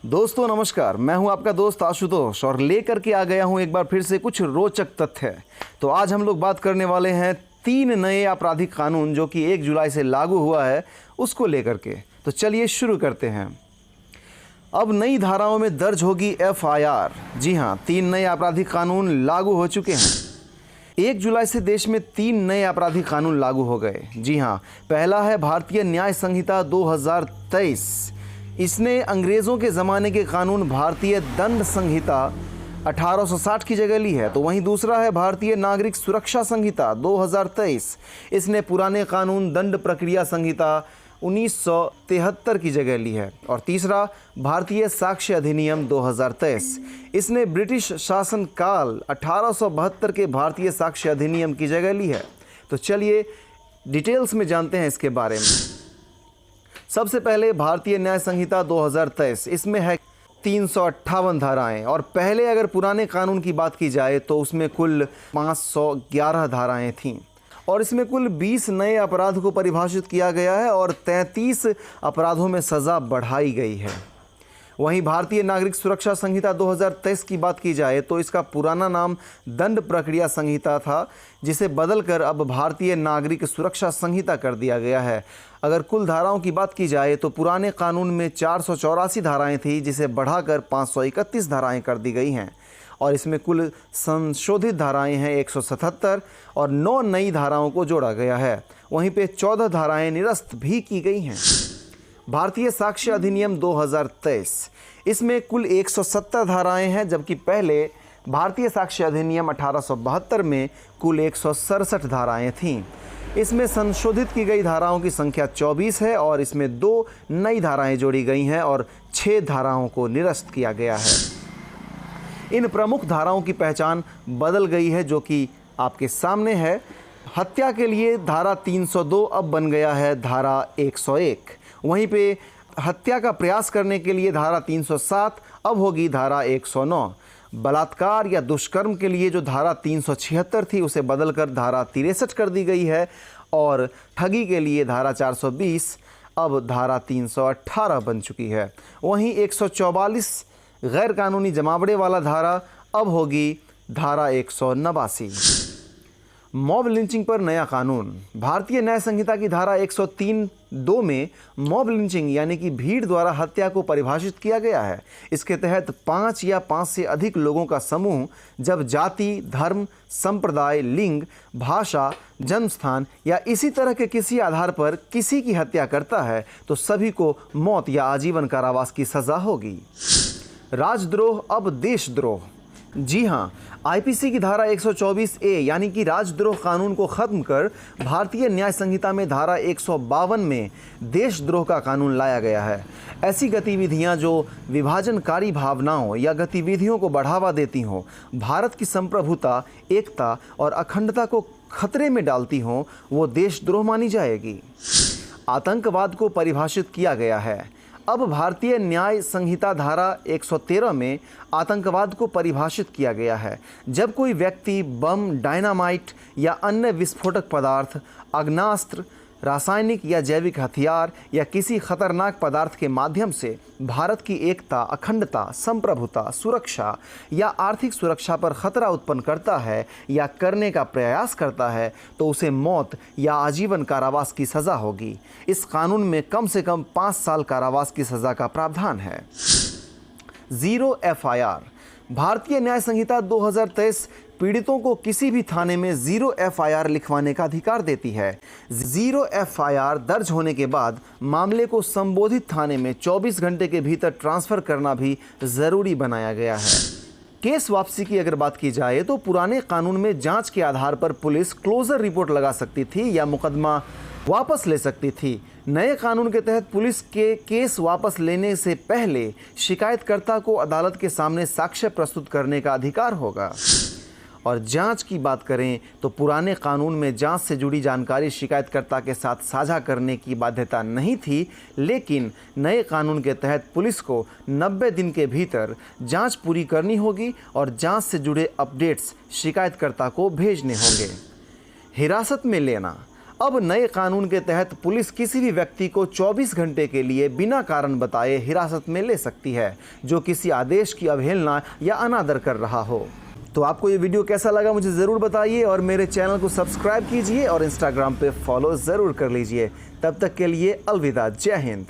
दोस्तों नमस्कार, मैं हूं आपका दोस्त आशुतोष और लेकर के आ गया हूं एक बार फिर से कुछ रोचक तथ्य। तो आज हम लोग बात करने वाले हैं 3 नए आपराधिक कानून जो कि 1 जुलाई से लागू हुआ है उसको लेकर के। तो चलिए शुरू करते हैं। अब नई धाराओं में दर्ज होगी FIR। जी हाँ, 3 नए आपराधिक कानून लागू हो चुके हैं। 1 जुलाई से देश में 3 नए आपराधिक कानून लागू हो गए। जी हाँ, पहला है भारतीय न्याय संहिता 2023। इसने अंग्रेज़ों के ज़माने के कानून भारतीय दंड संहिता 1860 की जगह ली है। तो वहीं दूसरा है भारतीय नागरिक सुरक्षा संहिता 2023। इसने पुराने कानून दंड प्रक्रिया संहिता 1973 की जगह ली है। और तीसरा भारतीय साक्ष्य अधिनियम 2023। इसने ब्रिटिश शासन काल 1872 के भारतीय साक्ष्य अधिनियम की जगह ली है। तो चलिए डिटेल्स में जानते हैं इसके बारे में। सबसे पहले भारतीय न्याय संहिता 2023। इसमें है 358 धाराएं और पहले अगर पुराने कानून की बात की जाए तो उसमें कुल 511 धाराएं थीं और इसमें कुल 20 नए अपराध को परिभाषित किया गया है और 33 अपराधों में सज़ा बढ़ाई गई है। वहीं भारतीय नागरिक सुरक्षा संहिता 2023 की बात की जाए तो इसका पुराना नाम दंड प्रक्रिया संहिता था, जिसे बदलकर अब भारतीय नागरिक सुरक्षा संहिता कर दिया गया है। अगर कुल धाराओं की बात की जाए तो पुराने कानून में 484 धाराएं थी, जिसे बढ़ाकर 531 धाराएं कर दी गई हैं और इसमें कुल संशोधित धाराएं हैं 177 और 9 नई धाराओं को जोड़ा गया है। वहीं पे 14 धाराएं निरस्त भी की गई हैं। भारतीय साक्ष्य अधिनियम 2023। इसमें कुल 170 धाराएं हैं, जबकि पहले भारतीय साक्ष्य अधिनियम 1872 में कुल 167 धाराएं थीं। इसमें संशोधित की गई धाराओं की संख्या 24 है और इसमें 2 नई धाराएं जोड़ी गई हैं और 6 धाराओं को निरस्त किया गया है। इन प्रमुख धाराओं की पहचान बदल गई है जो कि आपके सामने है। हत्या के लिए धारा 302 अब बन गया है धारा 101। वहीं पे हत्या का प्रयास करने के लिए धारा 307 अब होगी धारा 109। बलात्कार या दुष्कर्म के लिए जो धारा 376 थी उसे बदलकर धारा 63 कर दी गई है और ठगी के लिए धारा 420 अब धारा 318 बन चुकी है। वहीं 144 गैर कानूनी जमावड़े वाला धारा अब होगी धारा 189। मॉब लिंचिंग पर नया कानून। भारतीय न्याय संहिता की धारा 103(2) में मॉब लिंचिंग यानी कि भीड़ द्वारा हत्या को परिभाषित किया गया है। इसके तहत 5 या 5 से अधिक लोगों का समूह जब जाति, धर्म, संप्रदाय, लिंग, भाषा, जन्मस्थान या इसी तरह के किसी आधार पर किसी की हत्या करता है तो सभी को मौत या आजीवन कारावास की सज़ा होगी। राजद्रोह अब देशद्रोह। जी हाँ, IPC की धारा 124A यानी कि राजद्रोह कानून को ख़त्म कर भारतीय न्याय संहिता में धारा 152 में देशद्रोह का कानून लाया गया है। ऐसी गतिविधियां जो विभाजनकारी भावनाओं या गतिविधियों को बढ़ावा देती हों, भारत की संप्रभुता, एकता और अखंडता को खतरे में डालती हों, वो देशद्रोह मानी जाएगी। आतंकवाद को परिभाषित किया गया है। अब भारतीय न्याय संहिता धारा 113 में आतंकवाद को परिभाषित किया गया है। जब कोई व्यक्ति बम, डायनामाइट या अन्य विस्फोटक पदार्थ, आग्नेयास्त्र, रासायनिक या जैविक हथियार या किसी खतरनाक पदार्थ के माध्यम से भारत की एकता, अखंडता, संप्रभुता, सुरक्षा या आर्थिक सुरक्षा पर खतरा उत्पन्न करता है या करने का प्रयास करता है तो उसे मौत या आजीवन कारावास की सज़ा होगी। इस कानून में कम से कम 5 साल कारावास की सज़ा का प्रावधान है। Zero FIR। भारतीय न्याय संहिता 2023 पीड़ितों को किसी भी थाने में 0 FIR लिखवाने का अधिकार देती है। 0 FIR दर्ज होने के बाद मामले को संबोधित थाने में 24 घंटे के भीतर ट्रांसफ़र करना भी ज़रूरी बनाया गया है। केस वापसी की अगर बात की जाए तो पुराने कानून में जांच के आधार पर पुलिस क्लोजर रिपोर्ट लगा सकती थी या मुकदमा वापस ले सकती थी। नए कानून के तहत पुलिस के केस वापस लेने से पहले शिकायतकर्ता को अदालत के सामने साक्ष्य प्रस्तुत करने का अधिकार होगा। और जांच की बात करें तो पुराने कानून में जांच से जुड़ी जानकारी शिकायतकर्ता के साथ साझा करने की बाध्यता नहीं थी, लेकिन नए कानून के तहत पुलिस को 90 दिन के भीतर जांच पूरी करनी होगी और जांच से जुड़े अपडेट्स शिकायतकर्ता को भेजने होंगे। हिरासत में लेना। अब नए कानून के तहत पुलिस किसी भी व्यक्ति को 24 घंटे के लिए बिना कारण बताए हिरासत में ले सकती है जो किसी आदेश की अवहेलना या अनादर कर रहा हो। तो आपको ये वीडियो कैसा लगा मुझे ज़रूर बताइए और मेरे चैनल को सब्सक्राइब कीजिए और इंस्टाग्राम पे फॉलो ज़रूर कर लीजिए। तब तक के लिए अलविदा, जय हिंद।